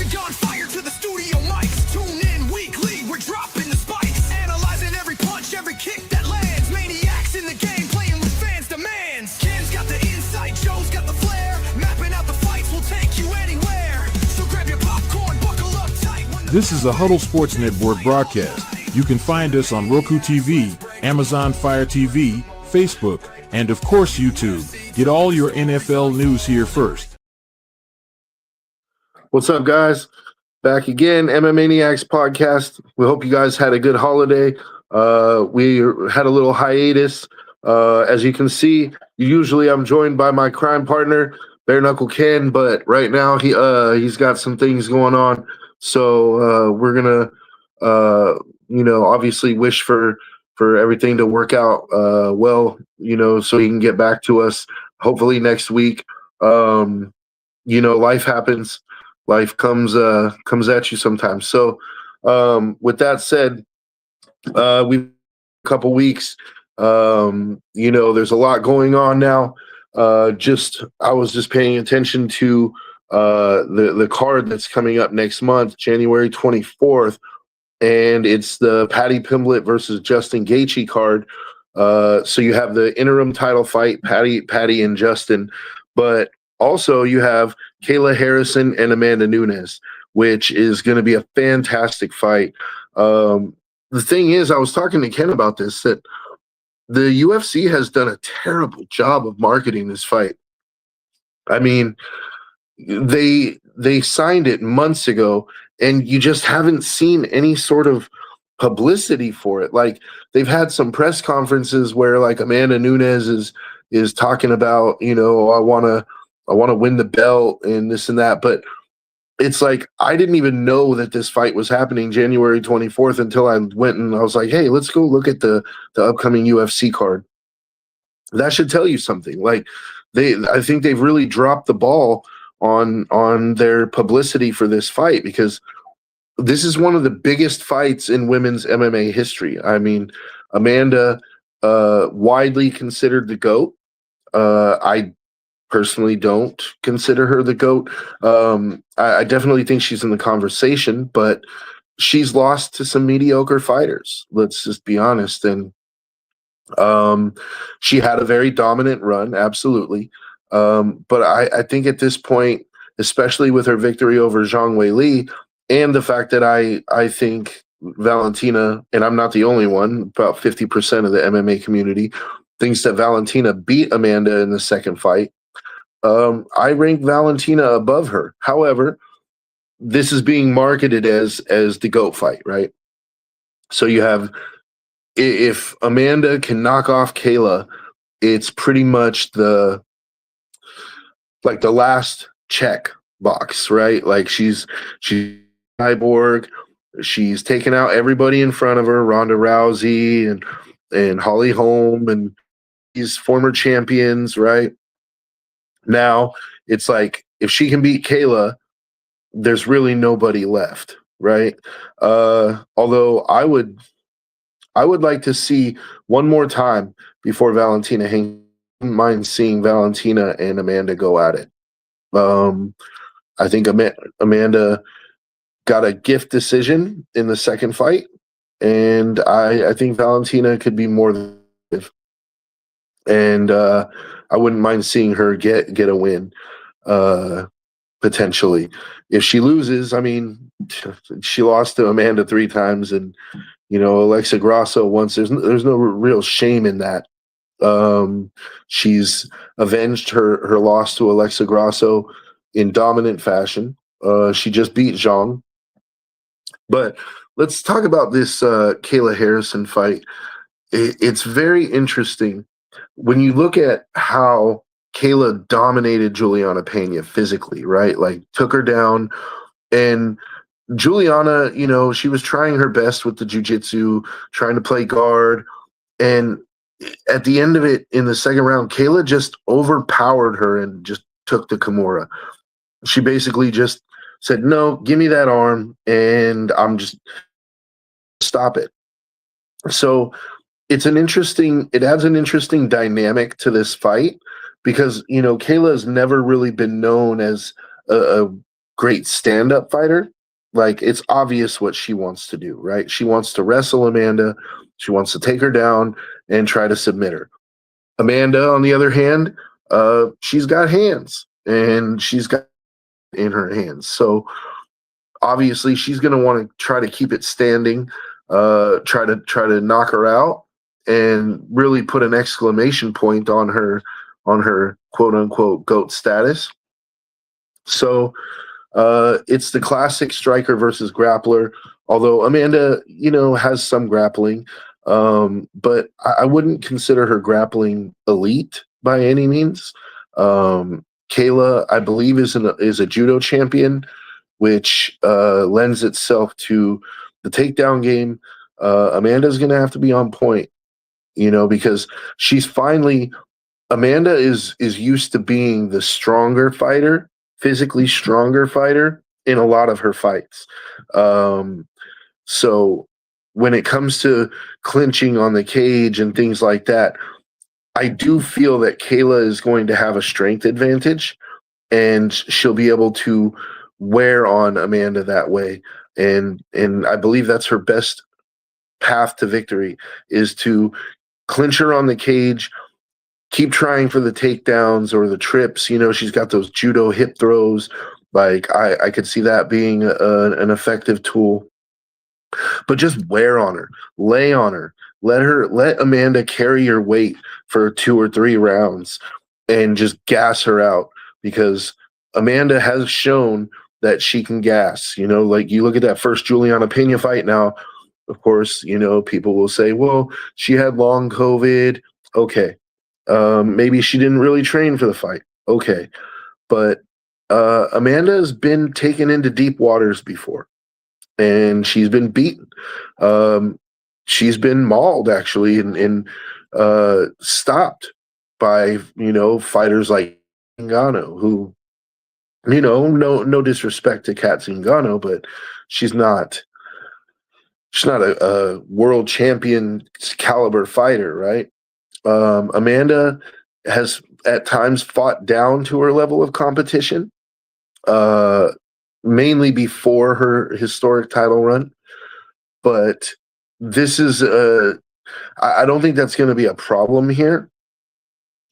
We on fire to the studio mics. Tune in weekly, we're dropping the spikes. Analyzing every punch, every kick that lands. Maniacs in the game, playing with fans' demands. Ken's got the insight, Joe's got the flair. Mapping out the fights will take you anywhere. So grab your popcorn, buckle up tight. This is a Huddle Sports Network broadcast. You can find us on Roku TV, Amazon Fire TV, Facebook, and of course YouTube. Get all your NFL news here first. What's up, guys? Back again, MMAnaics podcast. We hope you guys had a good holiday. We had a little hiatus. As you can see, usually I'm joined by my crime partner, Bare Knuckle Ken, but right now he's got some things going on. So we're gonna obviously wish for everything to work out well, so he can get back to us hopefully next week. Life happens. Life comes at you sometimes. So with that said, we've a couple weeks. There's a lot going on now. I was just paying attention to the card that's coming up next month, January 24th, and it's the Paddy Pimblett versus Justin Gaethje card. So you have the interim title fight, Paddy and Justin, but also you have Kayla Harrison and Amanda Nunes, which is going to be a fantastic fight. The thing is, I was talking to Ken about this, that the UFC has done a terrible job of marketing this fight. I mean, they signed it months ago, and you just haven't seen any sort of publicity for it. Like, they've had some press conferences where, like, Amanda Nunes is talking about, I want to win the belt and this and that. But it's like, I didn't even know that this fight was happening January 24th until I went and I was like, hey, let's go look at the upcoming UFC card. That should tell you something. Like, I think they've really dropped the ball on their publicity for this fight, because this is one of the biggest fights in women's MMA history. I mean, Amanda, widely considered the GOAT. I personally don't consider her the GOAT. I definitely think she's in the conversation, but she's lost to some mediocre fighters. Let's just be honest. And she had a very dominant run, absolutely. But I think at this point, especially with her victory over Zhang Weili, and the fact that I think Valentina, and I'm not the only one, about 50% of the MMA community thinks that Valentina beat Amanda in the second fight. I rank Valentina above her. However, this is being marketed as the GOAT fight, right? So you have, if Amanda can knock off Kayla, it's pretty much the last check box, right? Like, she's cyborg. She's taken out everybody in front of her, Ronda Rousey and Holly Holm, and these former champions, right? Now it's like, if she can beat Kayla, there's really nobody left, right? Although I would like to see one more time before Valentina hangs. I wouldn't mind seeing Valentina and Amanda go at it. I think Amanda got a gift decision in the second fight, and I think Valentina could be more than, and I wouldn't mind seeing her get a win, potentially. If she loses, I mean, she lost to Amanda 3 times, and Alexa Grasso once. There's no real shame in that. She's avenged her loss to Alexa Grasso in dominant fashion. She just beat Zhang. But let's talk about this Kayla Harrison fight. It's very interesting when you look at how Kayla dominated Juliana Pena physically, right? Like, took her down. And Juliana, she was trying her best with the jiu-jitsu, trying to play guard. And at the end of it, in the second round, Kayla just overpowered her and just took the Kimura. She basically just said, no, give me that arm, and I'm just stop it. So it adds an interesting dynamic to this fight, because Kayla has never really been known as a great stand-up fighter. Like, it's obvious what she wants to do, right? She wants to wrestle Amanda. She wants to take her down and try to submit her. Amanda, on the other hand, she's got hands, and she's got in her hands. So obviously she's going to want to try to keep it standing, try to knock her out, and really put an exclamation point on her quote unquote GOAT status. So it's the classic striker versus grappler. Although Amanda, has some grappling, but I wouldn't consider her grappling elite by any means. Kayla, I believe, is a judo champion, which lends itself to the takedown game. Amanda's going to have to be on point, because she's finally Amanda is used to being the stronger fighter, physically stronger fighter in a lot of her fights. So when it comes to clinching on the cage and things like that, I do feel that Kayla is going to have a strength advantage, and she'll be able to wear on Amanda that way. And I believe that's her best path to victory, is to clinch her on the cage, keep trying for the takedowns or the trips. She's got those judo hip throws. Like, I could see that being an effective tool. But just wear on her, lay on her, let Amanda carry her weight for 2 or 3 rounds, and just gas her out, because Amanda has shown that she can gas. Like, you look at that first Juliana Pena fight. Now, of course, people will say, well, she had long COVID. Okay. Maybe she didn't really train for the fight. Okay. But Amanda has been taken into deep waters before, and she's been beaten. She's been mauled, actually, and stopped by, fighters like Ngannou, who, no disrespect to Kat Zingano, but she's not a world champion caliber fighter, right? Amanda has at times fought down to her level of competition, mainly before her historic title run. But this is I don't think that's going to be a problem here,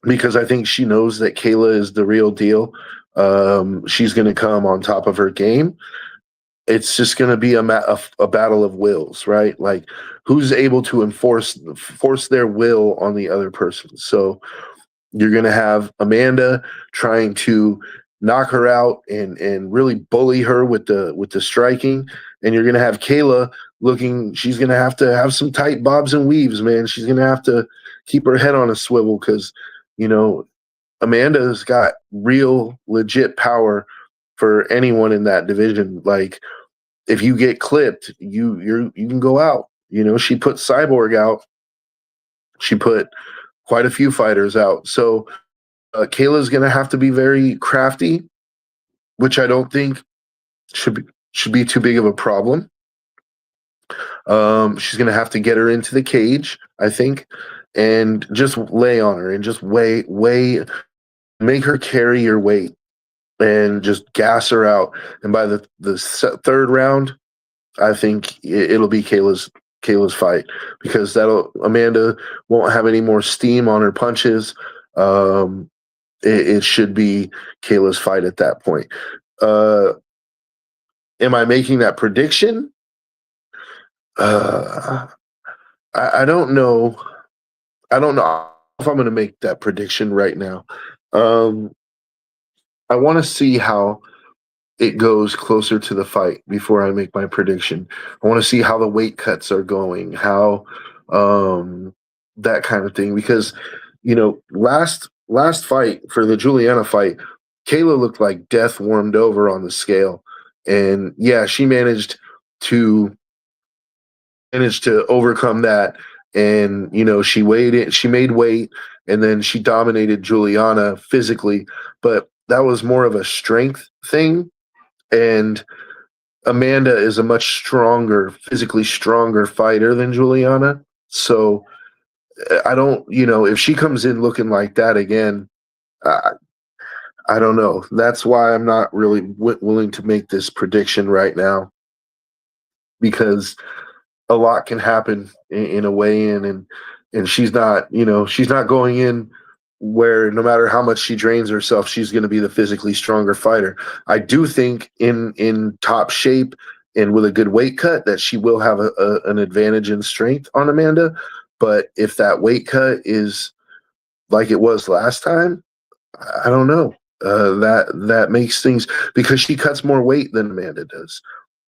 because I think she knows that Kayla is the real deal. She's going to come on top of her game. It's just going to be a battle of wills, right? Like, who's able to force their will on the other person. So you're going to have Amanda trying to knock her out and really bully her with the striking, and you're going to have Kayla she's going to have some tight bobs and weaves, man. She's going to have to keep her head on a swivel, because Amanda's got real legit power for anyone in that division. Like, if you get clipped, you can go out. She put Cyborg out. She put quite a few fighters out. So Kayla's going to have to be very crafty, which I don't think should be too big of a problem. She's going to have to get her into the cage, I think, and just lay on her and just make her carry her weight, and just gas her out. And by the 3rd round, I think it'll be Kayla's fight, because Amanda won't have any more steam on her punches. It should be Kayla's fight at that point. Am I making that prediction? I don't know. I don't know if I'm going to make that prediction right now. I want to see how it goes closer to the fight before I make my prediction. I want to see how the weight cuts are going, how that kind of thing, because last fight, for the Juliana fight, Kayla looked like death warmed over on the scale, and yeah, she managed to overcome that, and she made weight, and then she dominated Juliana physically, but that was more of a strength thing. And Amanda is a much physically stronger fighter than Juliana. So I don't, if she comes in looking like that again, I don't know. That's why I'm not really willing to make this prediction right now, because a lot can happen in a weigh-in, and she's not, she's not going in where no matter how much she drains herself, she's going to be the physically stronger fighter. I do think in top shape and with a good weight cut that she will have an advantage in strength on Amanda. But if that weight cut is like it was last time, I don't know. That makes things, because she cuts more weight than Amanda does.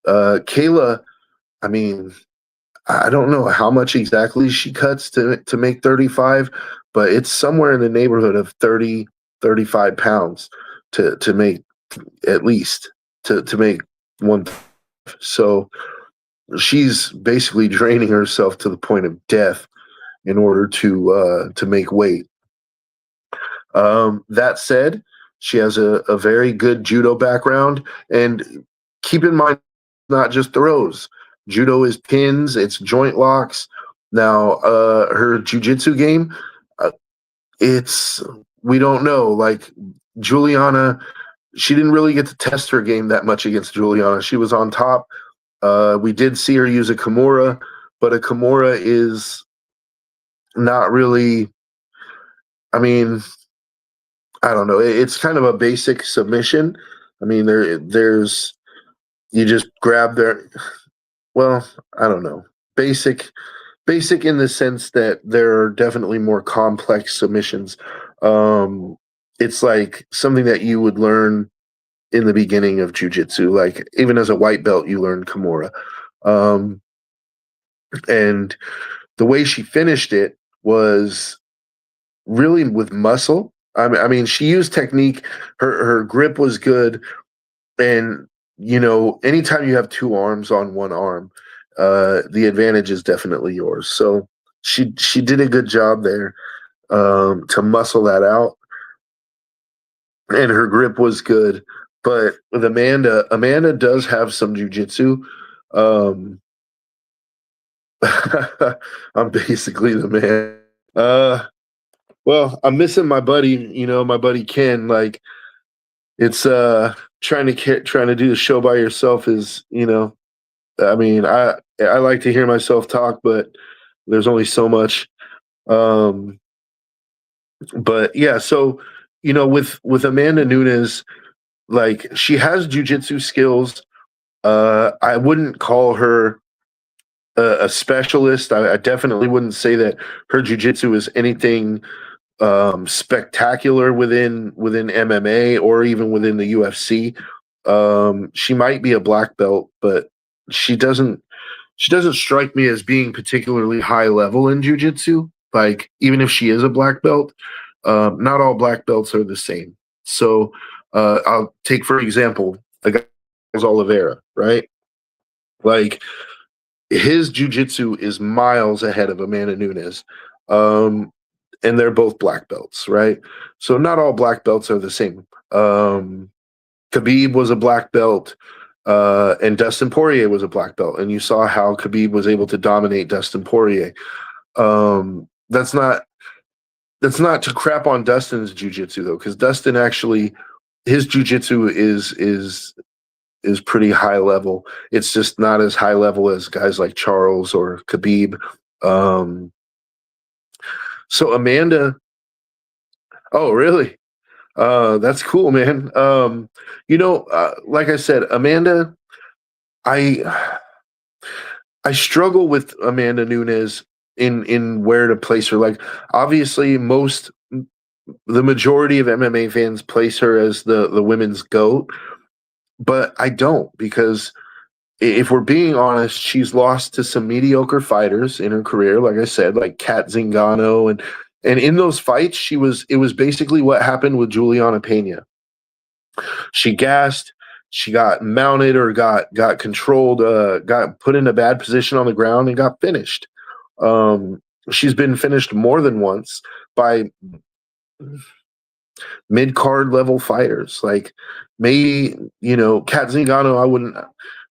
Kayla, I mean, I don't know how much exactly she cuts to make 35, but it's somewhere in the neighborhood of 30, 35 pounds to make, at least to make one. So she's basically draining herself to the point of death in order to make weight. That said, she has a very good judo background, and keep in mind, not just throws. Judo is pins, it's joint locks. Now, her jujitsu game, it's, we don't know. Like Juliana, she didn't really get to test her game that much against Juliana. She was on top. We did see her use a Kimura, but a Kimura is not really. I mean, I don't know. It's kind of a basic submission. I mean, there's you just grab their. Well, I don't know. Basic in the sense that there are definitely more complex submissions. It's like something that you would learn in the beginning of jujitsu. Like even as a white belt, you learn Kimura, and the way she finished it was really with muscle. I mean, she used technique. Her grip was good, and anytime you have two arms on one arm, the advantage is definitely yours. So she did a good job there to muscle that out, and her grip was good. But with Amanda does have some jujitsu. Um, I'm basically the man. Well, I'm missing my buddy. My buddy Ken. Like it's trying to do the show by yourself is. I mean, I like to hear myself talk, but there's only so much. Um, but yeah, so with Amanda Nunes, like she has jujitsu skills. I wouldn't call her a specialist. I definitely wouldn't say that her jujitsu is anything spectacular within MMA or even within the UFC. She might be a black belt, but she doesn't strike me as being particularly high level in jujitsu. Like even if she is a black belt, not all black belts are the same. So I'll take for example a guy Oliveira, right? Like his jujitsu is miles ahead of Amanda Nunes. And they're both black belts, right? So not all black belts are the same. Khabib was a black belt, and Dustin Poirier was a black belt, and you saw how Khabib was able to dominate Dustin Poirier. That's not to crap on Dustin's jujitsu though, because Dustin actually his jujitsu is pretty high level. It's just not as high level as guys like Charles or Khabib. So Amanda, oh really? That's cool, man. Like I said, Amanda, I struggle with Amanda Nunes in where to place her. Like obviously the majority of MMA fans place her as the women's GOAT, but I don't, because if we're being honest, she's lost to some mediocre fighters in her career, like I said, like Kat Zingano, and in those fights, it was basically what happened with Juliana Pena. She gassed, she got mounted or got controlled, got put in a bad position on the ground and got finished. She's been finished more than once by mid-card level fighters. Like maybe, Kat Zingano, I wouldn't,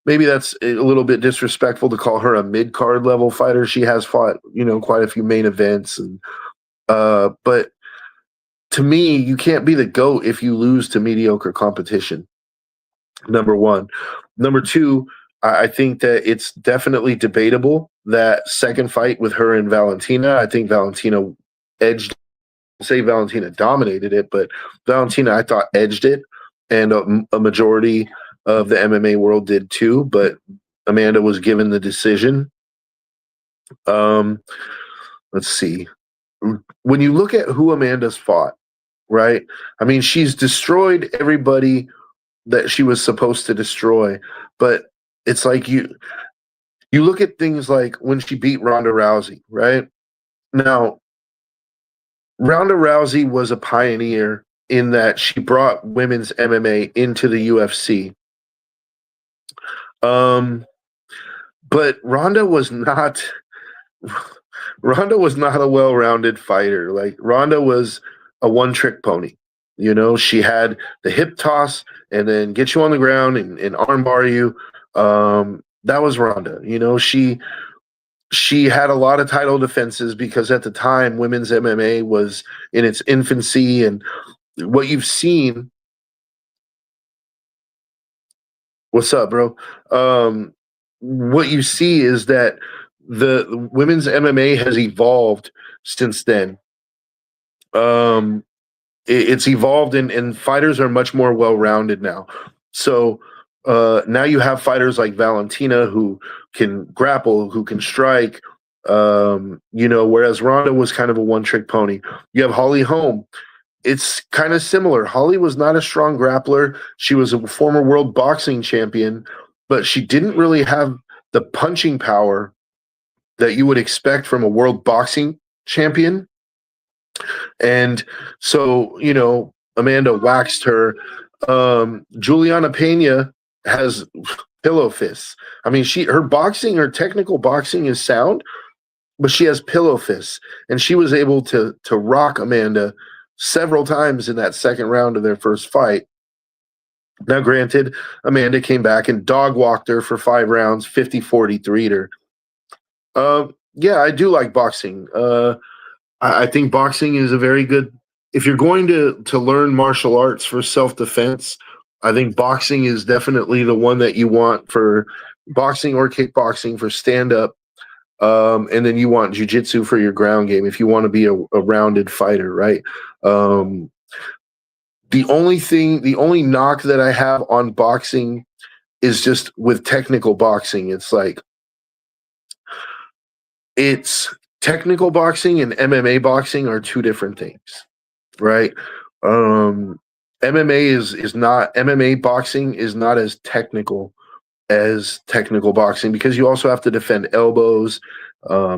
maybe that's a little bit disrespectful to call her a mid-card level fighter. She has fought, quite a few main events, and but to me, you can't be the GOAT if you lose to mediocre competition. Number one. Number two, I think that it's definitely debatable that second fight with her and Valentina. I think Valentina edged, say Valentina dominated it, but Valentina, I thought, edged it, and a majority of the MMA world did too, but Amanda was given the decision. Let's see. When you look at who Amanda's fought, right? I mean, she's destroyed everybody that she was supposed to destroy, but it's like you look at things like when she beat Ronda Rousey, right? Now, Ronda Rousey was a pioneer in that she brought women's MMA into the UFC. But Ronda was not a well-rounded fighter. Like, Ronda was a one-trick pony. You know, she had the hip toss and then get you on the ground and armbar you. That was Ronda. You know, she had a lot of title defenses because at the time women's MMA was in its infancy, and what you've seen. What's up, bro? What you see is that the women's MMA has evolved since then. It's evolved, and fighters are much more well-rounded now. So now you have fighters like Valentina who can grapple, who can strike, you know, whereas Ronda was kind of a one-trick pony. You have Holly Holm. It's kind of similar. Holly was not a strong grappler. She was a former world boxing champion, but she didn't really have the punching power that you would expect from a world boxing champion. And so, you know, Amanda waxed her. Juliana Pena has pillow fists. I mean, her technical boxing is sound, but she has pillow fists, and she was able to rock Amanda several times in that second round of their first fight. Now, granted, Amanda came back and dog walked her for 5 rounds, 50-43'd her. Yeah, I do like boxing. I think boxing is a very good. If you're going to learn martial arts for self-defense, I think boxing is definitely the one that you want for boxing or kickboxing for stand-up. And then you want jiu-jitsu for your ground game if you want to be a rounded fighter, right? The only knock that I have on boxing is just with technical boxing. It's technical boxing and MMA boxing are two different things, right? MMA boxing is not as technical as technical boxing because you also have to defend elbows,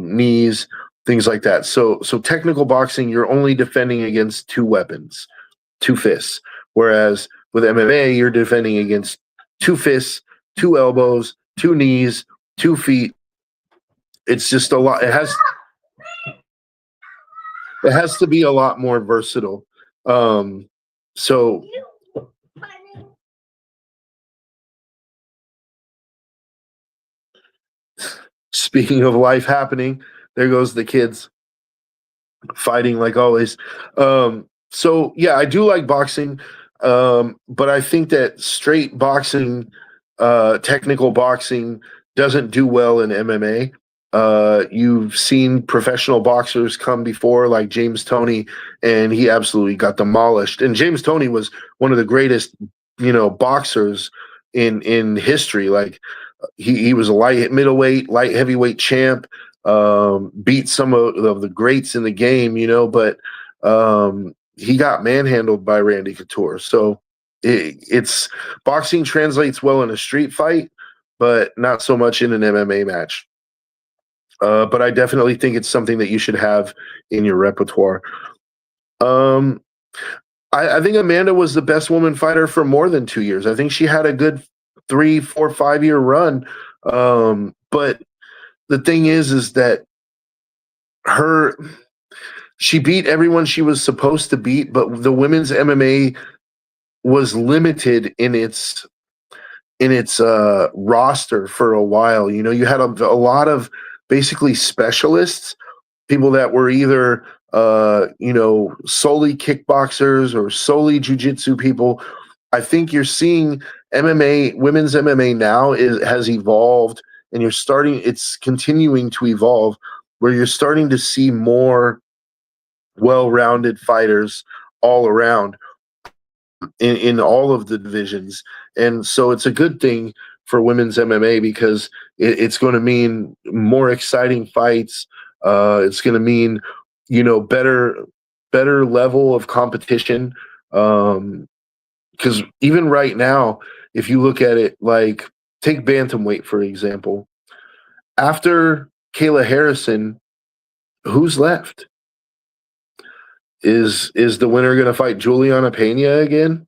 knees, things like that. So technical boxing, you're only defending against 2 weapons, 2 fists. Whereas with MMA, you're defending against 2 fists, 2 elbows, 2 knees, 2 feet. It's just a lot. It has to be a lot more versatile. So speaking of life happening, there goes the kids fighting like always. So yeah, I do like boxing, but I think that straight boxing, technical boxing, doesn't do well in MMA. You've seen professional boxers come before, like James Toney, and he absolutely got demolished. And James Toney was one of the greatest, boxers in history. Like he was a middleweight, light heavyweight champ. Beat some of the greats in the game, but he got manhandled by Randy Couture. So it's boxing translates well in a street fight, but not so much in an MMA match. But I definitely think it's something that you should have in your repertoire. I think Amanda was the best woman fighter for more than 2 years. I think she had a good 3, 4, 5-year run. But the thing is that she beat everyone she was supposed to beat, but the women's MMA was limited in its roster for a while. You had a lot of basically specialists, people that were either solely kickboxers or solely jujitsu people. I think you're seeing MMA, women's MMA now has evolved, and it's continuing to evolve, where you're starting to see more well-rounded fighters all around in all of the divisions. And so it's a good thing for women's MMA because it's going to mean more exciting fights. It's going to mean, better level of competition. Because even right now, if you look at it, like take bantamweight for example, after Kayla Harrison, who's left? Is the winner going to fight Juliana Pena again?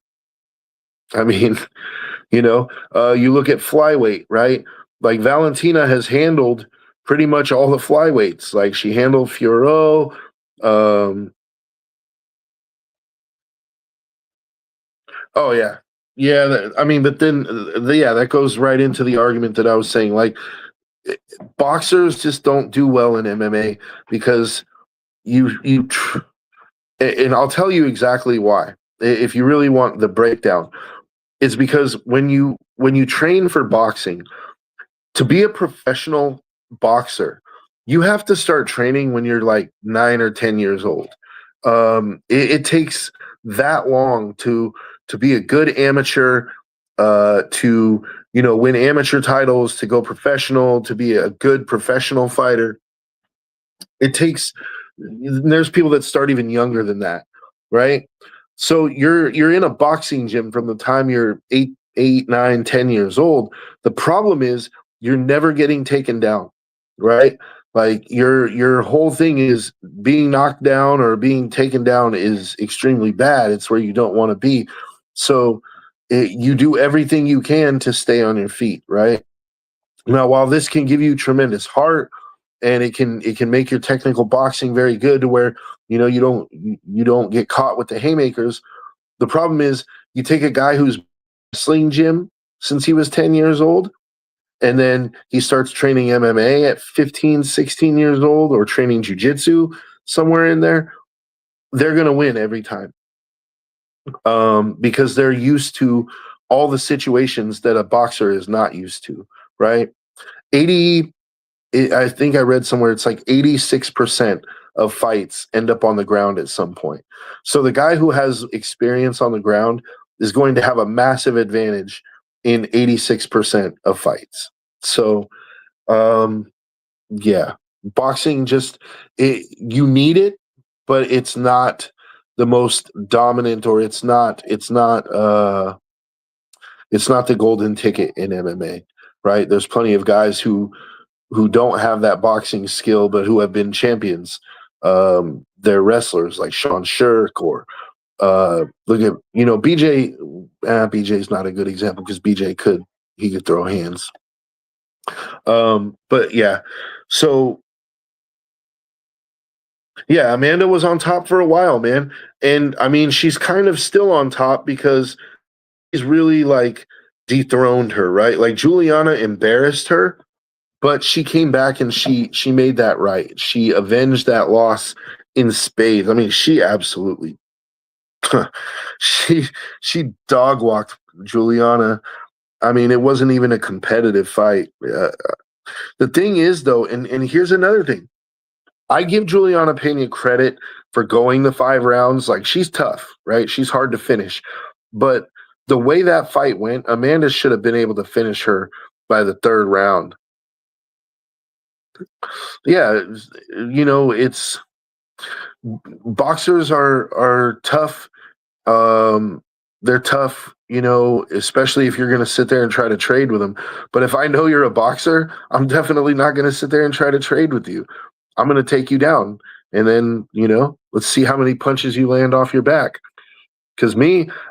I mean, you look at flyweight, right? Like Valentina has handled pretty much all the flyweights. Like she handled Fiorot. Oh yeah, yeah. But then yeah, that goes right into the argument that I was saying. Like boxers just don't do well in MMA because and I'll tell you exactly why. If you really want the breakdown, it's because when you train for boxing, to be a professional boxer, you have to start training when you're like 9 or 10 years old. It takes that long to be a good amateur, to win amateur titles, to go professional, to be a good professional fighter. It takes. There's people that start even younger than that, right? So you're in a boxing gym from the time you're 8, 9, 10 years old. The problem is you're never getting taken down, right? Like your whole thing is being knocked down or being taken down is extremely bad. It's where you don't want to be. So you do everything you can to stay on your feet, right? Now, while this can give you tremendous heart and it can make your technical boxing very good to where you don't get caught with the haymakers, the problem is you take a guy who's wrestling gym since he was 10 years old, and then he starts training MMA at 15, 16 years old, or training jujitsu somewhere in there, they're going to win every time, because they're used to all the situations that a boxer is not used to, right? 80, I think I read somewhere it's like 86% of fights end up on the ground at some point. So the guy who has experience on the ground is going to have a massive advantage in 86% of fights. So, yeah, boxing you need it, but it's not the most dominant, or it's not the golden ticket in MMA, right? There's plenty of guys who don't have that boxing skill, but who have been champions. They're wrestlers like Sean Shirk, or look at BJ. BJ's not a good example because BJ could throw hands. But yeah, so yeah, Amanda was on top for a while, man, and I mean she's kind of still on top because he's really like dethroned her, right? Like Juliana embarrassed her, but she came back and she made that right. She avenged that loss in spades. I mean, she absolutely she dog walked Juliana. I mean, it wasn't even a competitive fight. The thing is, though, and here's another thing. I give Juliana Pena credit for going the 5 rounds. Like, she's tough, right? She's hard to finish. But the way that fight went, Amanda should have been able to finish her by the 3rd round. Yeah, it's boxers are tough. They're tough, especially if you're going to sit there and try to trade with them. But if I know you're a boxer, I'm definitely not going to sit there and try to trade with you. I'm going to take you down, and then let's see how many punches you land off your back. Because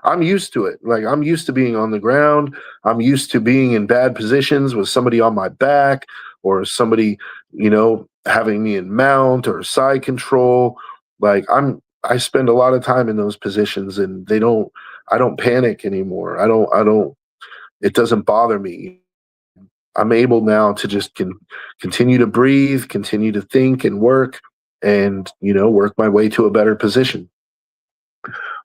I'm used to it. Like, I'm used to being on the ground. I'm used to being in bad positions with somebody on my back, or somebody, having me in mount or side control. Like, I spend a lot of time in those positions, and I don't panic anymore. It doesn't bother me. I'm able now to just continue to breathe, continue to think and work. and, work my way to a better position.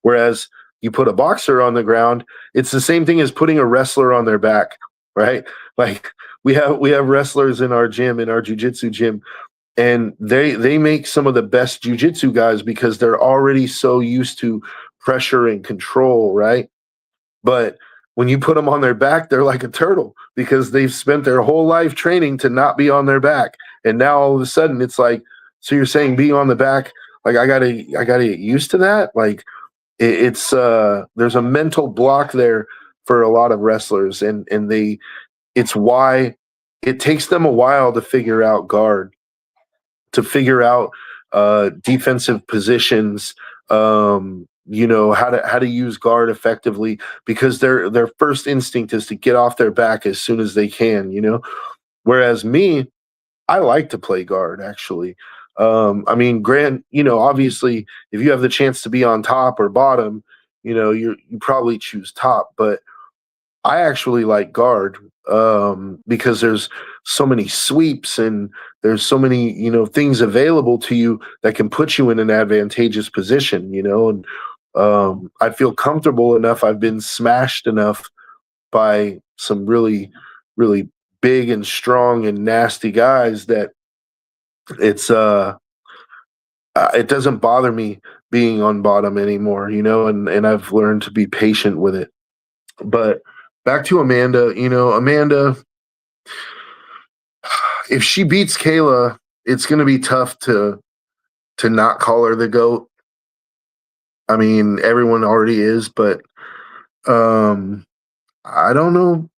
Whereas you put a boxer on the ground, it's the same thing as putting a wrestler on their back, right? Like we have wrestlers in our gym, in our jujitsu gym, and they make some of the best jujitsu guys because they're already so used to pressure and control, right? But when you put them on their back, they're like a turtle because they've spent their whole life training to not be on their back. And now all of a sudden it's like, so you're saying being on the back, like I gotta get used to that. Like it's there's a mental block there for a lot of wrestlers, and it's why it takes them a while to figure out guard, to figure out defensive positions, how to use guard effectively, because their first instinct is to get off their back as soon as they can. Whereas me, I like to play guard actually. I mean, obviously, if you have the chance to be on top or bottom, you probably choose top. But I actually like guard because there's so many sweeps and there's so many things available to you that can put you in an advantageous position. And I feel comfortable enough. I've been smashed enough by some really, really big and strong and nasty guys that it's it doesn't bother me being on bottom anymore, and I've learned to be patient with it. But back to Amanda, Amanda, if she beats Kayla, it's going to be tough to not call her the GOAT. I mean, everyone already is, but I don't know,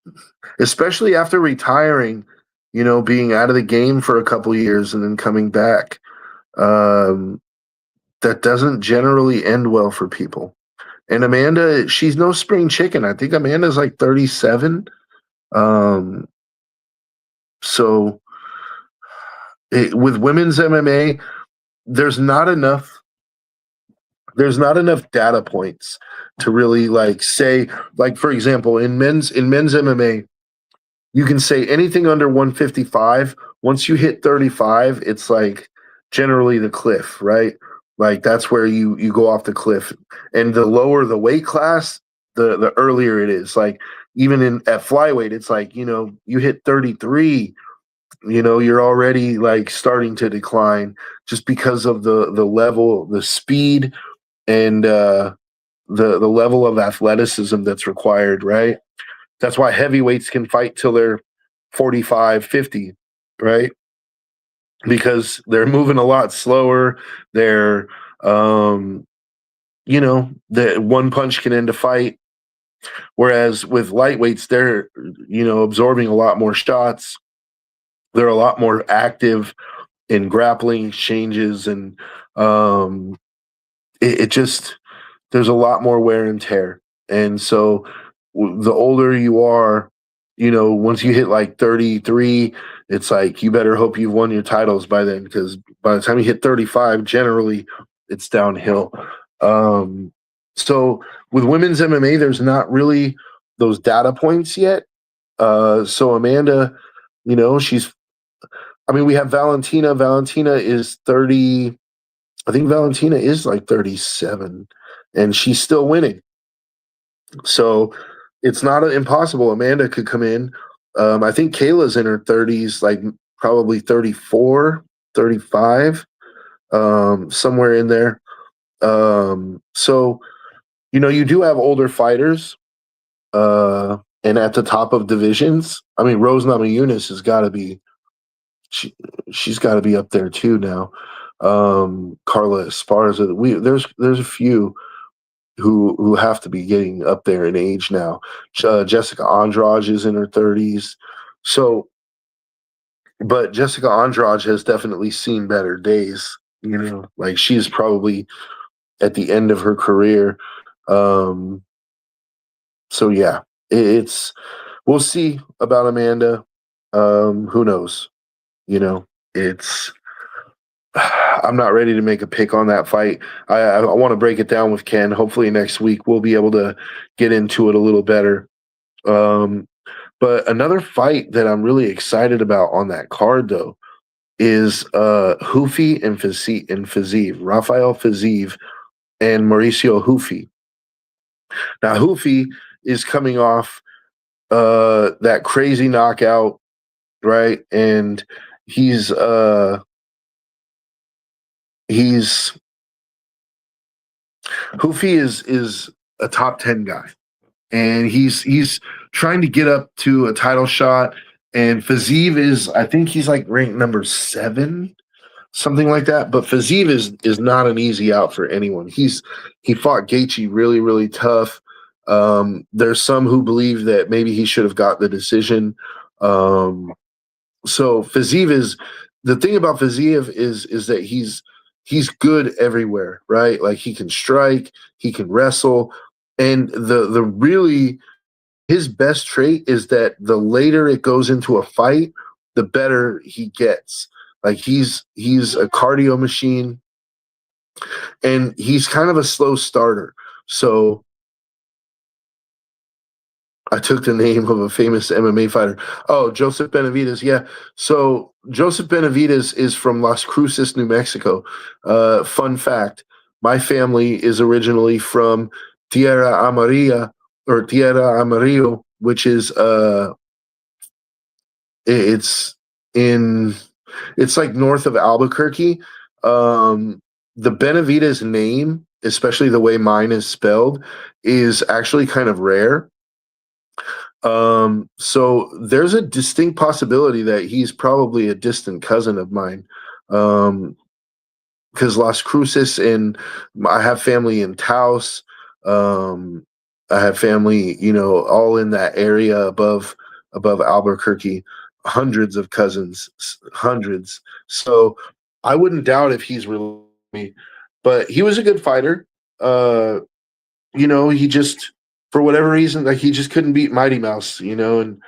especially after retiring, being out of the game for a couple years and then coming back. That doesn't generally end well for people. And Amanda, she's no spring chicken. I think Amanda's like 37. So with women's MMA, there's not enough data points to really like say, like, for example, in men's MMA, you can say anything under 155. Once you hit 35, it's like generally the cliff, right? Like that's where you go off the cliff. And the lower the weight class, the earlier it is. Like even at flyweight, it's like, you hit 33, you're already like starting to decline just because of the level, the speed, and the level of athleticism that's required, right? That's why heavyweights can fight till they're 45, 50, right? Because they're moving a lot slower. They're, the one punch can end a fight. Whereas with lightweights, they're, absorbing a lot more shots. They're a lot more active in grappling exchanges, and it just, there's a lot more wear and tear. And so the older you are, once you hit like 33, it's like you better hope you've won your titles by then, because by the time you hit 35, generally it's downhill. So with women's MMA, there's not really those data points yet. So Amanda, we have Valentina. Valentina is 30. I think Valentina is like 37, and she's still winning. So it's not impossible. Amanda could come in. I think Kayla's in her 30s, like probably 34, 35, somewhere in there. So, you do have older fighters, and at the top of divisions. I mean, Rose Namajunas has got to be, she's got to be up there too now. Carla Esparza. There's a few who have to be getting up there in age now. Jessica Andrade is in her 30s. So, but Jessica Andrade has definitely seen better days. Like she's probably at the end of her career. So yeah, it's we'll see about Amanda. Who knows? It's I'm not ready to make a pick on that fight. I want to break it down with Ken. Hopefully next week we'll be able to get into it a little better. But another fight that I'm really excited about on that card, though, is Houfi and Fiziev, Rafael Fiziev and Mauricio Houfi. Now Houfi is coming off that crazy knockout, right? And he's Houfi is a top 10 guy, and he's trying to get up to a title shot. And Fiziev is, I think he's like ranked number 7, something like that. But Fiziev is not an easy out for anyone. He fought Gaethje really, really tough. There's some who believe that maybe he should have got the decision. So Fiziev is, the thing about Fiziev is that he's good everywhere, right? Like he can strike, he can wrestle, and the really his best trait is that the later it goes into a fight, the better he gets. Like he's a cardio machine, and he's kind of a slow starter. So I took the name of a famous MMA fighter. Oh, Joseph Benavidez. Yeah. So Joseph Benavidez is from Las Cruces, New Mexico. Fun fact: my family is originally from Tierra Amarilla or Tierra Amarillo, which is it's in it's like north of Albuquerque. The Benavidez name, especially the way mine is spelled, is actually kind of rare. So there's a distinct possibility that he's probably a distant cousin of mine. Because Las Cruces, and I have family in Taos. I have family, all in that area above Albuquerque. Hundreds of cousins, hundreds. So I wouldn't doubt if he's really me, but he was a good fighter. He just, for whatever reason, like he just couldn't beat Mighty Mouse, and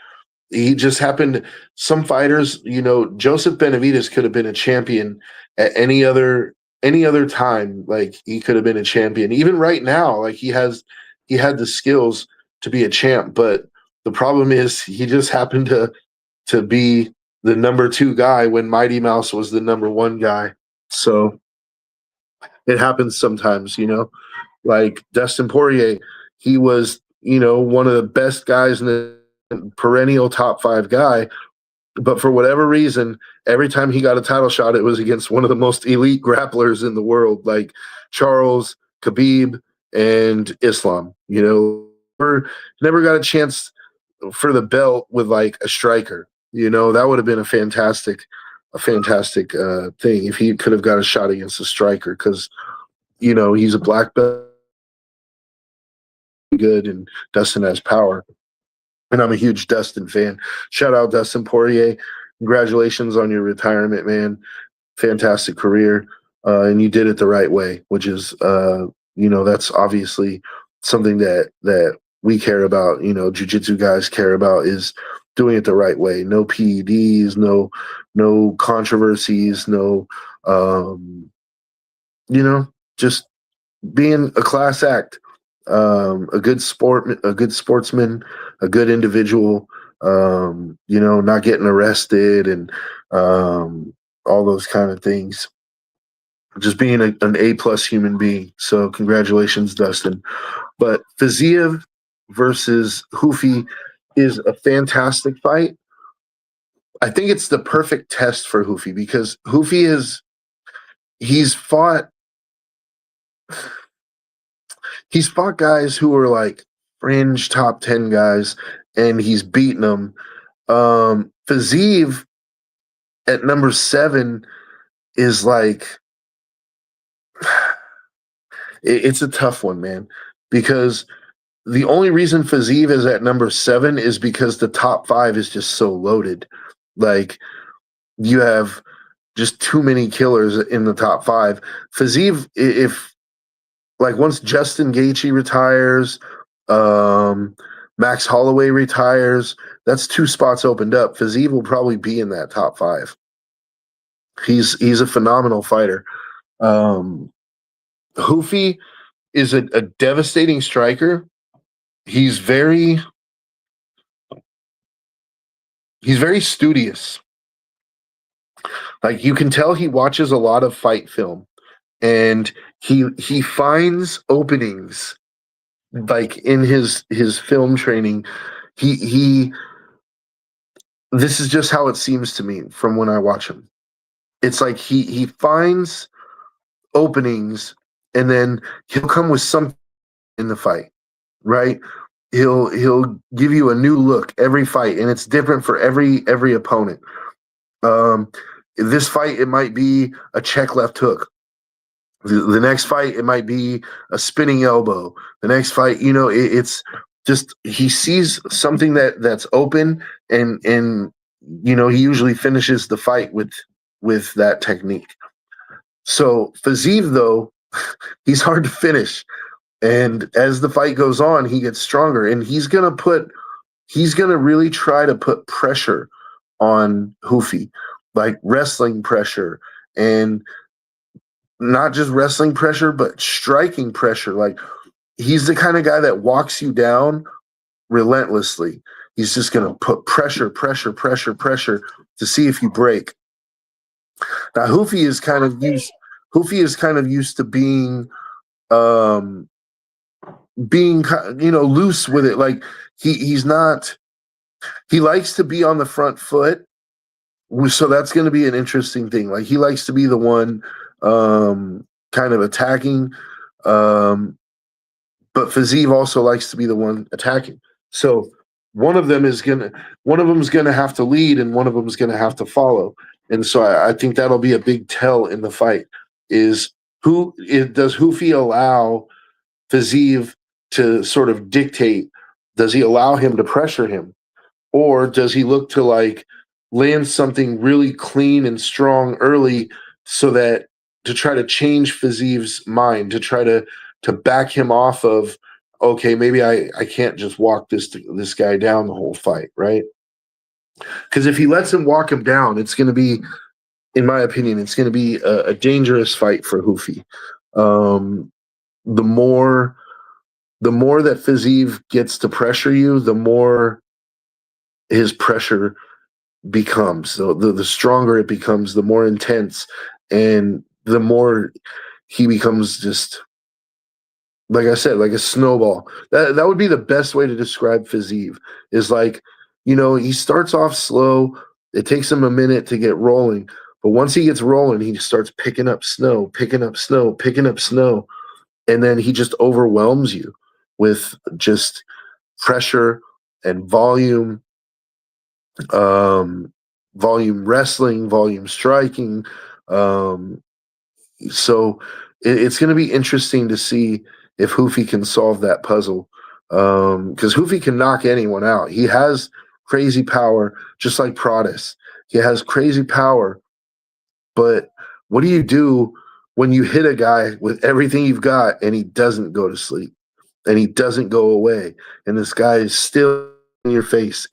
he just happened. Some fighters, Joseph Benavidez could have been a champion at any other time. Like he could have been a champion, even right now. Like he had the skills to be a champ, but the problem is he just happened to be the number 2 guy when Mighty Mouse was the number 1 guy. So it happens sometimes, like Dustin Poirier, he was, one of the best guys in the perennial top 5 guy. But for whatever reason, every time he got a title shot, it was against one of the most elite grapplers in the world, like Charles, Khabib, and Islam. Never got a chance for the belt with like a striker. That would have been a fantastic thing if he could have got a shot against a striker, because he's a black belt, good, and Dustin has power. And I'm a huge Dustin fan. Shout out Dustin Poirier. Congratulations on your retirement, man. Fantastic career. And you did it the right way, which is, that's obviously something that we care about, jiu-jitsu guys care about, is doing it the right way. No PEDs, no controversies, no, just being a class act. A good sportsman, a good individual, not getting arrested and all those kind of things. Just being an A+ human being. So congratulations, Dustin. But Fiziev versus Houfi is a fantastic fight. I think it's the perfect test for Houfi, because Houfi he's fought guys who are like fringe top 10 guys, and he's beaten them. Fiziev at number 7 is like, it's a tough one, man, because the only reason Fiziev is at number 7 is because the top 5 is just so loaded. Like, you have just too many killers in the top 5. Fiziev, if like once Justin Gaethje retires, Max Holloway retires, that's 2 spots opened up. Fiziev will probably be in that top 5. He's a phenomenal fighter. Houfi is a devastating striker. He's very studious. Like you can tell he watches a lot of fight film, and he finds openings like in his film training. He This is just how it seems to me from when I watch him. It's like he finds openings, and then he'll come with something in the fight, right? He'll give you a new look every fight, and it's different for every opponent. Um, this fight, it might be a check left hook. The next fight, it might be a spinning elbow. The next fight, it's just he sees something that's open, and he usually finishes the fight with that technique. So Fazeev, though, he's hard to finish. And as the fight goes on, he gets stronger, and he's gonna really try to put pressure on Hoofy, like wrestling pressure, and not just wrestling pressure, but striking pressure. Like he's the kind of guy that walks you down relentlessly. He's just gonna put pressure to see if you break. Now Hoofy is kind of used to um being loose with it. Like he's not, he likes to be on the front foot, so that's going to be an interesting thing. Like he likes to be the one kind of attacking, um but Fazeev also likes to be the one attacking. So one of them's gonna have to lead, and one of them's gonna have to follow. And so I think that'll be a big tell in the fight, is does Hoofy allow Fazeev to sort of dictate? Does he allow him to pressure him? Or does he look to like land something really clean and strong early, so that to try to change Fazeev's mind, to try to back him off of, okay, maybe I can't just walk this guy down the whole fight, right? Because if he lets him walk him down, it's going to be, in my opinion, it's going to be a dangerous fight for Hoofy. The more that Fazeev gets to pressure you, the more his pressure becomes. So the stronger it becomes, the more intense, and the more he becomes just, like I said, like a snowball. That would be the best way to describe Fazeev, is like, he starts off slow. It takes him a minute to get rolling. But once he gets rolling, he starts picking up snow, and then he just overwhelms you with just pressure and volume wrestling, volume striking. So it's going to be interesting to see if Hoofy can solve that puzzle, because Hoofy can knock anyone out. He has crazy power, just like Prodis. He has crazy power, but what do you do when you hit a guy with everything you've got and he doesn't go to sleep, and he doesn't go away, and this guy is still in your face,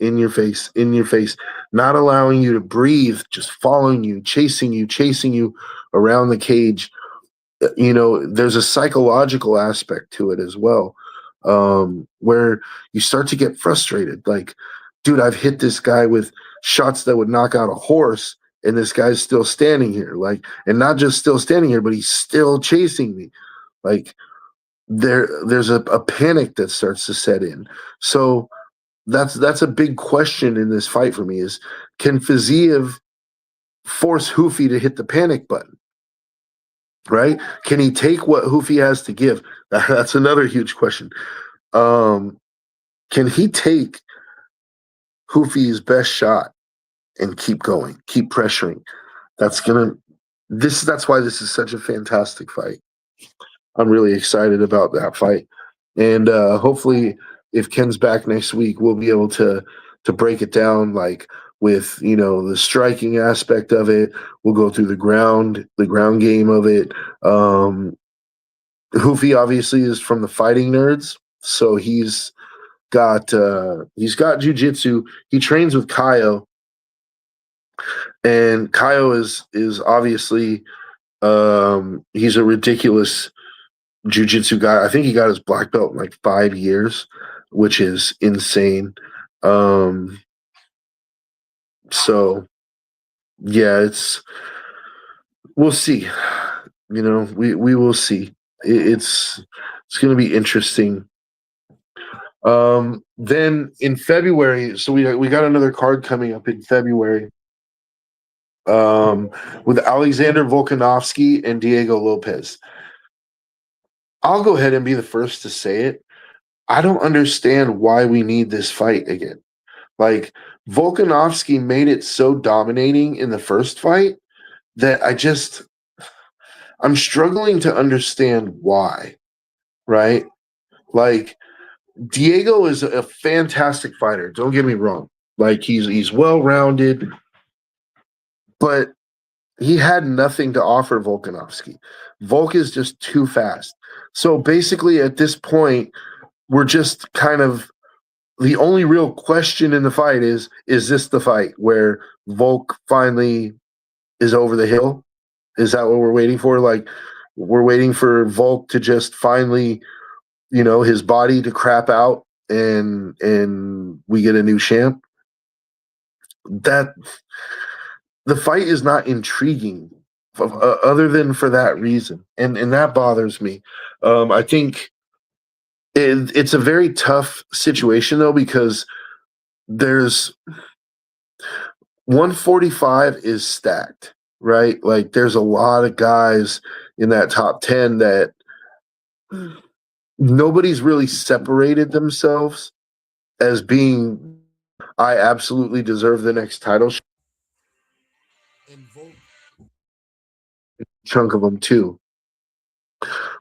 not allowing you to breathe, just following you, chasing you around the cage? There's a psychological aspect to it as well, where you start to get frustrated. Like, dude, I've hit this guy with shots that would knock out a horse, and this guy's still standing here. Like, and not just still standing here, but he's still chasing me. Like, there's a panic that starts to set in. So that's a big question in this fight for me, is can Fazeev force Hoofy to hit the panic button? Right? Can he take what Hoofy has to give? That's another huge question. Can he take Hoofy's best shot and keep going, keep pressuring? That's why this is such a fantastic fight. I'm really excited about that fight. And hopefully if Ken's back next week, we'll be able to break it down, like with the striking aspect of it. We'll go through the ground game of it. Hoofy obviously is from the Fighting Nerds, so he's got jujitsu. He trains with Kaio, and Kaio is obviously he's a ridiculous jujitsu guy. I think he got his black belt in like 5 years, which is insane. So yeah, we'll see. We will see. It's going to be interesting. Then in February, so we got another card coming up in February. With Alexander Volkanovski and Diego Lopez. I'll go ahead and be the first to say it. I don't understand why we need this fight again. Like, Volkanovski made it so dominating in the first fight that I'm struggling to understand why, right? Like, Diego is a fantastic fighter. Don't get me wrong. Like, he's well-rounded, but he had nothing to offer Volkanovski. Volk is just too fast. So basically, at this point, we're just kind of the only real question in the fight is this the fight where Volk finally is over the hill? Is that what we're waiting for? Like, we're waiting for Volk to just finally, his body to crap out and we get a new champ? That the fight is not intriguing other than for that reason, and that bothers me. I think it's a very tough situation though, because there's 145 is stacked, right? Like, there's a lot of guys in that top 10 that nobody's really separated themselves as being, I absolutely deserve the next title chunk of them too.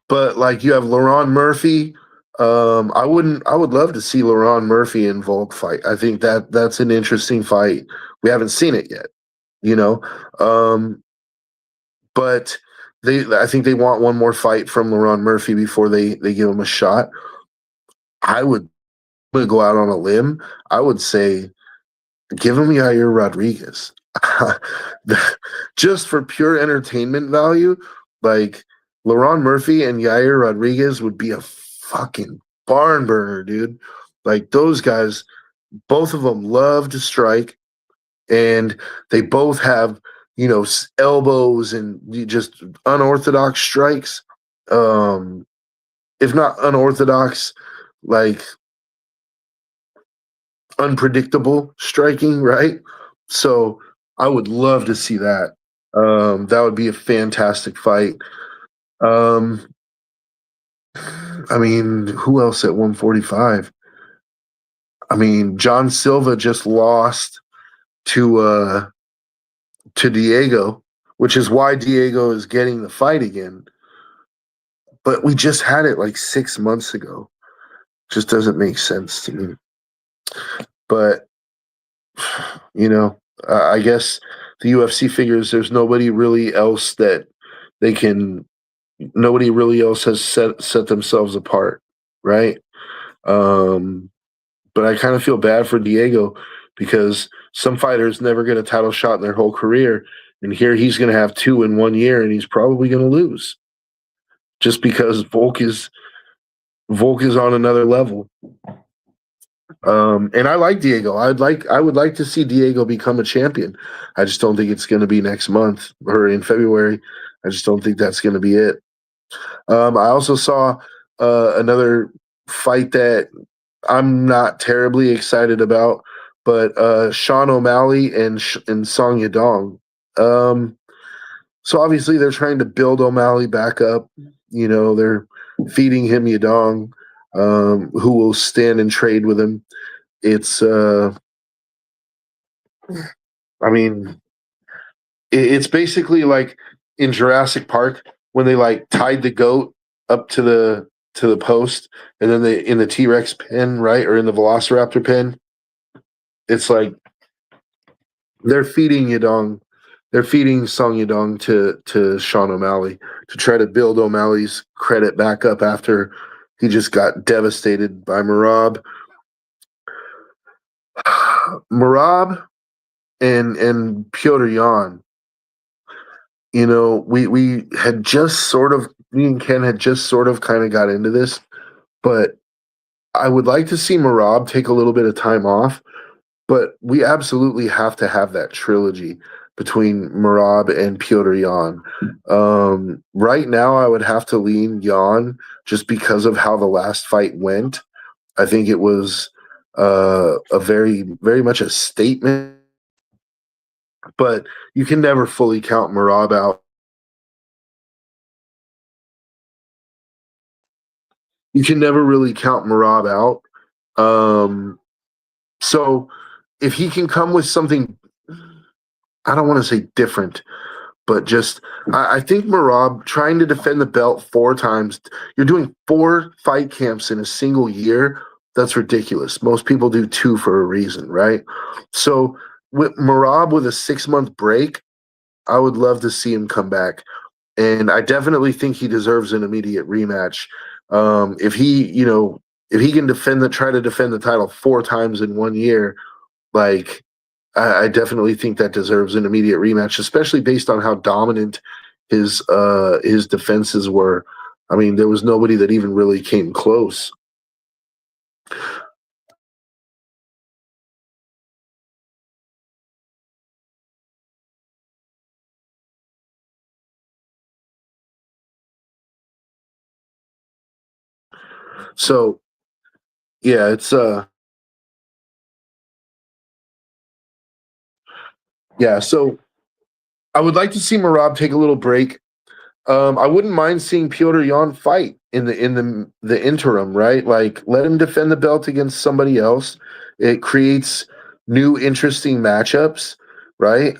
But like, you have Laurent Murphy. I would love to see Laurent Murphy and Volk fight. I think that's an interesting fight. We haven't seen it yet, you know. But I think they want one more fight from Laurent Murphy before they give him a shot. I would go out on a limb. I would say give him Yair Rodriguez. Just for pure entertainment value, like, Laurent Murphy and Yair Rodriguez would be a fucking barn burner, dude. Like, those guys, both of them love to strike, and they both have, elbows and just unorthodox strikes. If not unorthodox, like, unpredictable striking, right? So I would love to see that. That would be a fantastic fight. I mean, who else at 145? I mean, John Silva just lost to Diego, which is why Diego is getting the fight again. But we just had it like 6 months ago. Just doesn't make sense to me. But I guess the UFC figures there's nobody really else that they can. Nobody really else has set themselves apart, right? But I kind of feel bad for Diego, because some fighters never get a title shot in their whole career, and here he's going to have 2 in 1 year, and he's probably going to lose just because Volk is on another level. And I like Diego. I would like to see Diego become a champion. I just don't think it's going to be next month or in February. I just don't think that's going to be it. I also saw another fight that I'm not terribly excited about, but Sean O'Malley and Song Yadong. So obviously they're trying to build O'Malley back up. They're feeding him Yadong, who will stand and trade with him. It's, I mean, it's basically like in Jurassic Park when they like tied the goat up to the post, and then they in the T-Rex pen, right, or in the Velociraptor pen. It's like they're feeding Yadong. They're feeding Song Yadong to Sean O'Malley to try to build O'Malley's credit back up after he just got devastated by Merab. Merab and Piotr Yan. We had just sort of, me and Ken had just sort of kind of got into this, but I would like to see Merab take a little bit of time off, but we absolutely have to have that trilogy. between Merab and Petr Yan. Right now, I would have to lean Yan just because of how the last fight went. I think it was a very, very much a statement, but you can never fully count Merab out. You can never really count Merab out. So if he can come with something, I don't want to say different, but just I think Merab trying to defend the belt 4 times. You're doing 4 fight camps in a single year. That's ridiculous. Most people do 2 for a reason, right? So with Merab with a 6-month break, I would love to see him come back, and I definitely think he deserves an immediate rematch. If he, if he can try to defend the title 4 times in 1 year, like I definitely think that deserves an immediate rematch, especially based on how dominant his defenses were. I mean, there was nobody that even really came close. So yeah, it's yeah. So I would like to see Marab take a little break. I wouldn't mind seeing Petr Yan fight in the interim, right? Like let him defend the belt against somebody else. It creates new interesting matchups, right?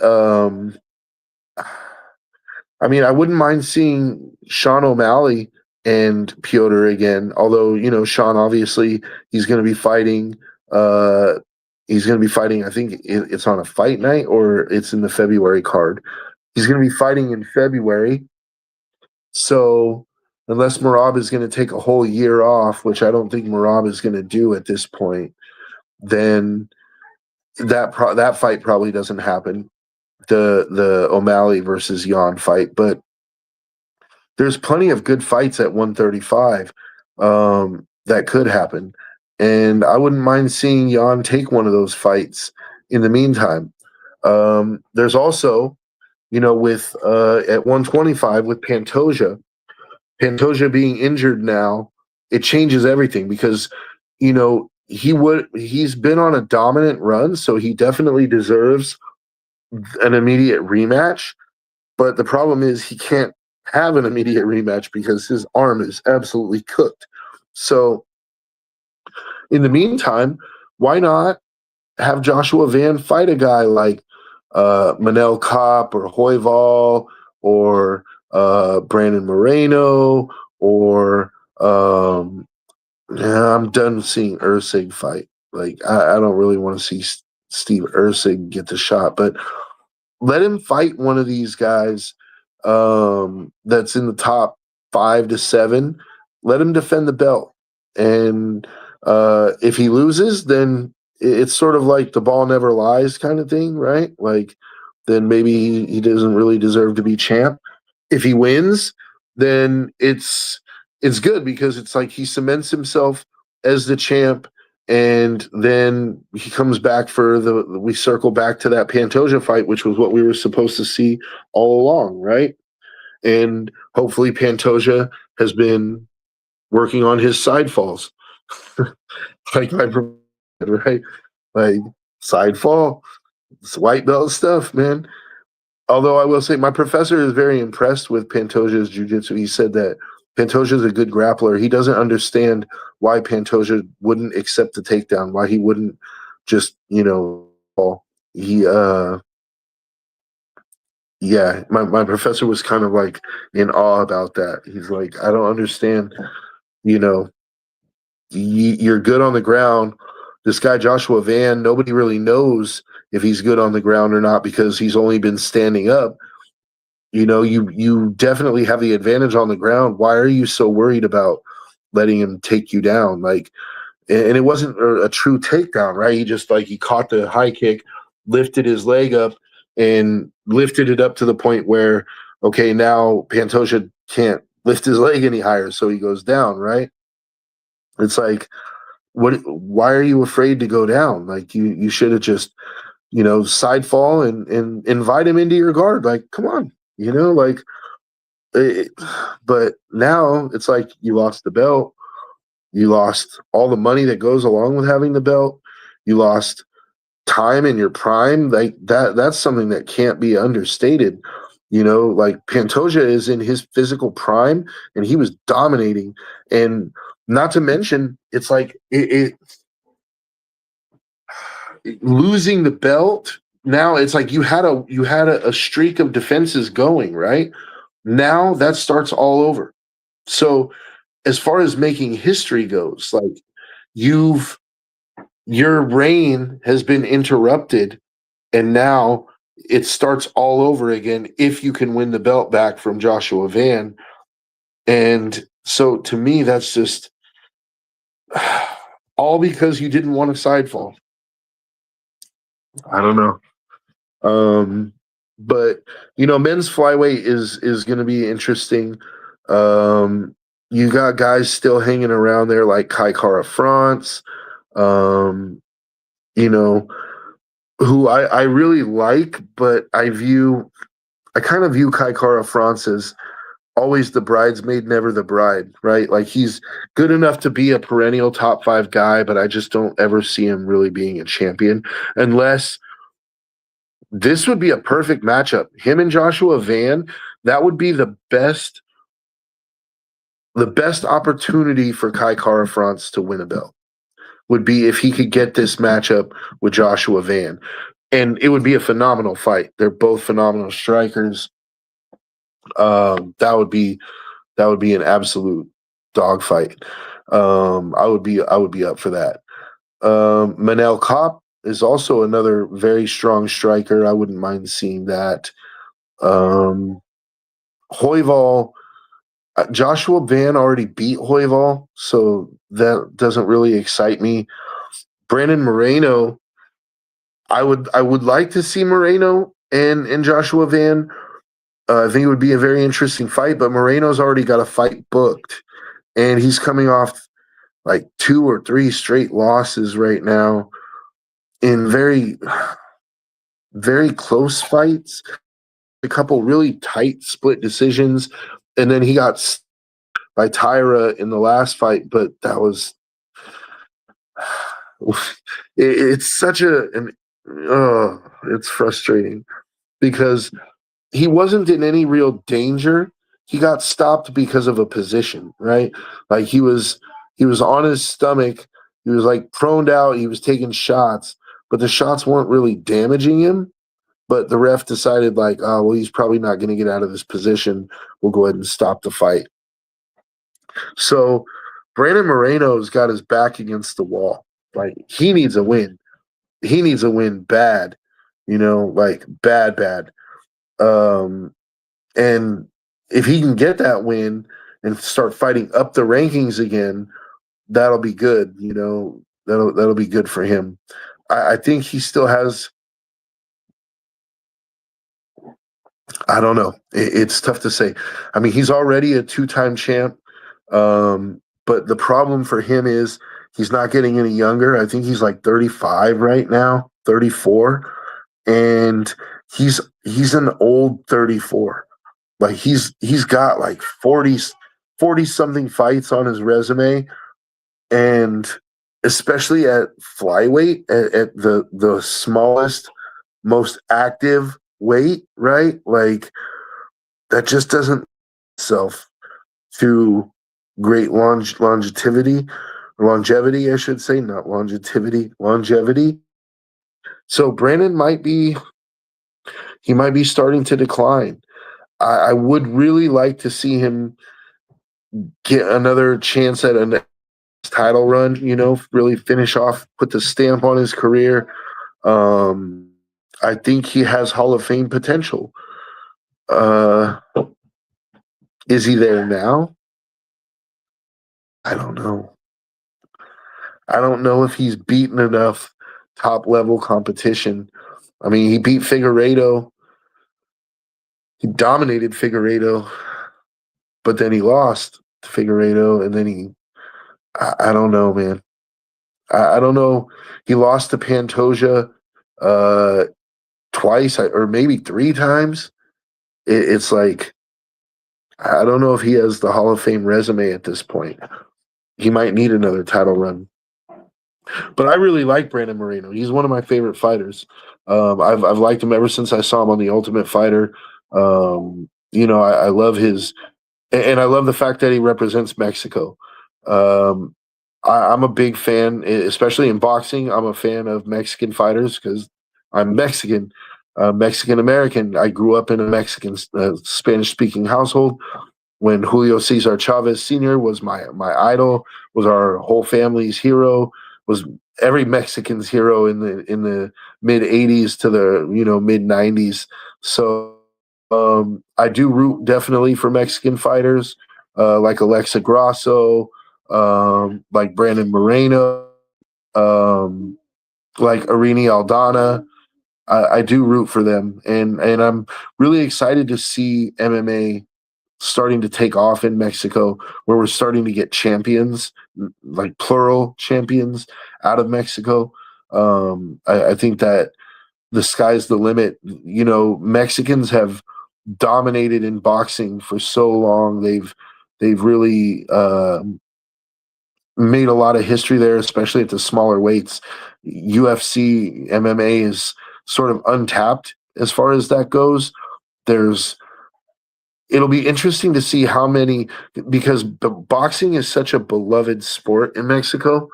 I mean, I wouldn't mind seeing Sean O'Malley and Piotr again. Although Sean obviously he's going to be fighting. Uh, he's going to be fighting. I think it's on a fight night or it's in the February card. He's going to be fighting in February. So unless Merab is going to take a whole year off, which I don't think Merab is going to do at this point, then that fight probably doesn't happen. The O'Malley versus Yan fight, but there's plenty of good fights at 135 that could happen, and I wouldn't mind seeing Yan take one of those fights. In the meantime, there's also with at 125 with Pantoja being injured now, it changes everything because he's been on a dominant run, so he definitely deserves an immediate rematch. But the problem is he can't have an immediate rematch because his arm is absolutely cooked. So in the meantime, why not have Joshua Van fight a guy like Manel Kopp or Hoyval or Brandon Moreno or I'm done seeing Ursig fight. Like I don't really want to see Steve Ursig get the shot, but let him fight one of these guys that's in the top 5 to 7. Let him defend the belt, and if he loses, then it's sort of like the ball never lies kind of thing, right? Like then maybe he doesn't really deserve to be champ. If he wins, then it's good because it's like he cements himself as the champ, and then he comes back for we circle back to that Pantoja fight, which was what we were supposed to see all along, right? And hopefully Pantoja has been working on his side falls. Like right? Like side fall, it's white belt stuff, man. Although I will say my professor is very impressed with Pantoja's jiu-jitsu. He said that Pantoja is a good grappler. He doesn't understand why Pantoja wouldn't accept the takedown, why he wouldn't just, fall. He yeah, my professor was kind of like in awe about that. He's like, I don't understand, you know, you're good on the ground. This guy Joshua Van, nobody really knows if he's good on the ground or not because he's only been standing up. You definitely have the advantage on the ground. Why are you so worried about letting him take you down? Like, and it wasn't a true takedown, right? He caught the high kick, lifted his leg up, and lifted it up to the point where, okay, now Pantoja can't lift his leg any higher, so he goes down, right? It's like, why are you afraid to go down? Like you should have just side fall and invite him into your guard. Like, come on, like. But now it's like you lost the belt. You lost all the money that goes along with having the belt. You lost time in your prime. Like that's something that can't be understated. Like Pantoja is in his physical prime and he was dominating. And not to mention, it's like losing the belt. Now it's like you had a streak of defenses going, right? Now that starts all over. So as far as making history goes, like your reign has been interrupted and now it starts all over again if you can win the belt back from Joshua Van. And so to me, that's just all because you didn't want a side fall. I don't know. But men's flyweight is going to be interesting. You got guys still hanging around there like Kai Kara France, who I really like, but I kind of view Kai Kara France as always the bridesmaid, never the bride, right? Like he's good enough to be a perennial top 5 guy, but I just don't ever see him really being a champion unless this would be a perfect matchup. Him and Joshua Van, that would be the best opportunity for Kai Kara France to win a belt would be if he could get this matchup with Joshua Van. And it would be a phenomenal fight. They're both phenomenal strikers. That would be an absolute dogfight. I would be up for that. Manel Kopp is also another very strong striker. I wouldn't mind seeing that. Hoyval, Joshua Van already beat Hoyval, so that doesn't really excite me. Brandon Moreno, I would like to see Moreno and Joshua Van. I think it would be a very interesting fight, but Moreno's already got a fight booked, and he's coming off like 2 or 3 straight losses right now in very, very close fights. A couple really tight split decisions, and then he got by Tyra in the last fight, but that was it's such it's frustrating because he wasn't in any real danger. He got stopped because of a position, right? Like he was on his stomach. He was like proned out. He was taking shots, but the shots weren't really damaging him. But the ref decided like, oh, well, he's probably not going to get out of this position. We'll go ahead and stop the fight. So Brandon Moreno's got his back against the wall. Like he needs a win. He needs a win bad, like bad. And if he can get that win and start fighting up the rankings again, that'll be good. That'll be good for him. I think he still has. I don't know. It's tough to say. I mean, he's already a 2-time champ, but the problem for him is he's not getting any younger. I think he's like 35 right now, 34, and he's an old 34. Like he's got like 40 something fights on his resume, and especially at flyweight, at the smallest, most active weight, right? Like that just doesn't itself to great longevity, I should say, not longevity. So Brandon might be starting to decline. I would really like to see him get another chance at a title run, really finish off, put the stamp on his career. I think he has Hall of Fame potential. Is he there now? I don't know. I don't know if he's beaten enough top level competition. I mean, he beat Figueiredo. He dominated Figueiredo, but then he lost to Figueiredo, and then I don't know, man. I don't know. He lost to Pantoja. uh, twice or maybe three times. It's like, I don't know if he has the Hall of Fame resume at this point. He might need another title run. But I really like Brandon Moreno. He's one of my favorite fighters. I've liked him ever since I saw him on The Ultimate Fighter. I love his, and I love the fact that he represents Mexico. Um, I'm a big fan, especially in boxing. I'm a fan of Mexican fighters because I'm Mexican, Mexican American. I grew up in a Mexican Spanish speaking household. When Julio Cesar Chavez Sr. was my idol, was our whole family's hero, was every Mexican's hero in the mid '80s to the mid '90s. So I do root definitely for Mexican fighters like Alexa Grasso, like Brandon Moreno, like Irini Aldana. I do root for them, and I'm really excited to see MMA starting to take off in Mexico, where we're starting to get champions, like plural champions, out of Mexico. I think that the sky's the limit. Mexicans have dominated in boxing for so long. They've really made a lot of history there, especially at the smaller weights. UFC, MMA is sort of untapped as far as that goes. It'll be interesting to see how many, because boxing is such a beloved sport in Mexico.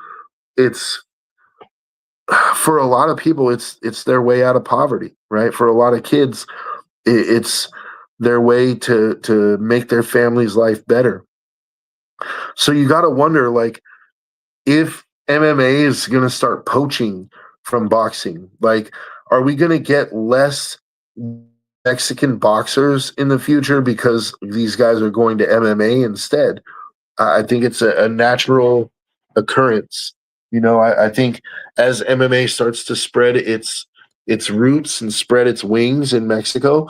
It's, for a lot of people, it's their way out of poverty, right? For a lot of kids, it's their way to make their family's life better. So you got to wonder, like, if MMA is going to start poaching from boxing, like, are we going to get less Mexican boxers in the future because these guys are going to MMA instead? I think it's a natural occurrence. I think as MMA starts to spread its roots and spread its wings in Mexico,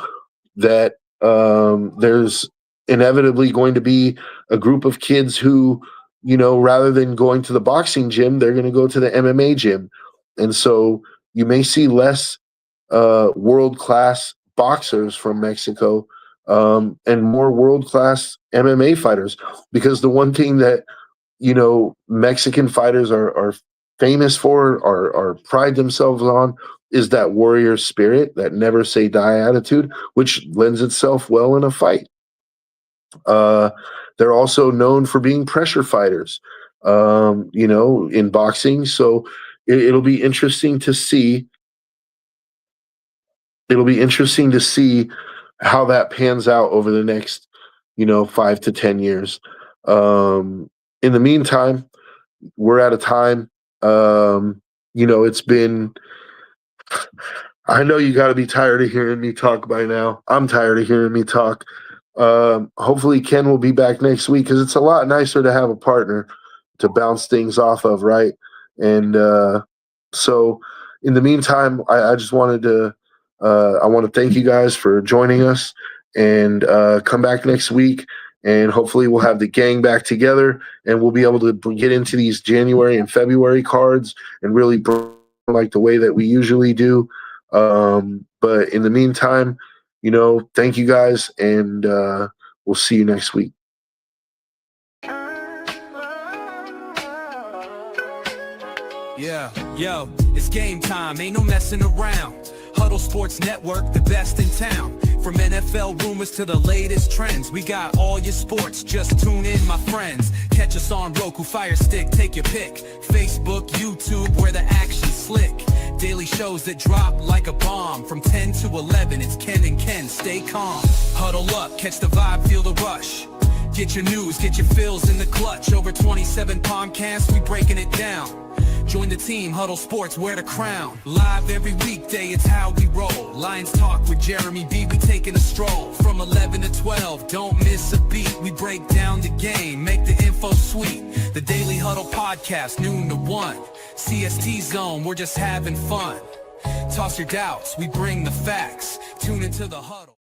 that there's inevitably going to be a group of kids who, rather than going to the boxing gym, they're going to go to the MMA gym. And so you may see less world-class boxers from Mexico and more world-class MMA fighters, because the one thing that Mexican fighters are famous for, are pride themselves on, is that warrior spirit, that never say die attitude, which lends itself well in a fight. They're also known for being pressure fighters, in boxing. So it'll be interesting to see. It'll be interesting to see how that pans out over the next, 5 to 10 years. In the meantime, we're out of time. It's been, I know you got to be tired of hearing me talk by now. I'm tired of hearing me talk. Hopefully Ken will be back next week, because it's a lot nicer to have a partner to bounce things off of, right? And so in the meantime, I just wanted to, I want to thank you guys for joining us, and come back next week, and hopefully we'll have the gang back together, and we'll be able to get into these January and February cards and really like the way that we usually do. But in the meantime, thank you guys, and we'll see you next week. Yeah, yo, it's game time, ain't no messing around. Huddle Sports Network, the best in town. From NFL rumors to the latest trends, we got all your sports, just tune in, my friends. Catch us on Roku, Fire Stick, take your pick. Facebook, YouTube, where the action's slick. Daily shows that drop like a bomb. From 10 to 11, it's Ken and Ken, stay calm. Huddle up, catch the vibe, feel the rush. Get your news, get your fills in the clutch. Over 27 podcasts, we breaking it down. Join the team, Huddle Sports, wear the crown. Live every weekday, it's how we roll. Lions Talk with Jeremy B, we taking a stroll. From 11 to 12, don't miss a beat. We break down the game, make the info sweet. The Daily Huddle Podcast, noon to 1. CST Zone, we're just having fun. Toss your doubts, we bring the facts. Tune into the Huddle.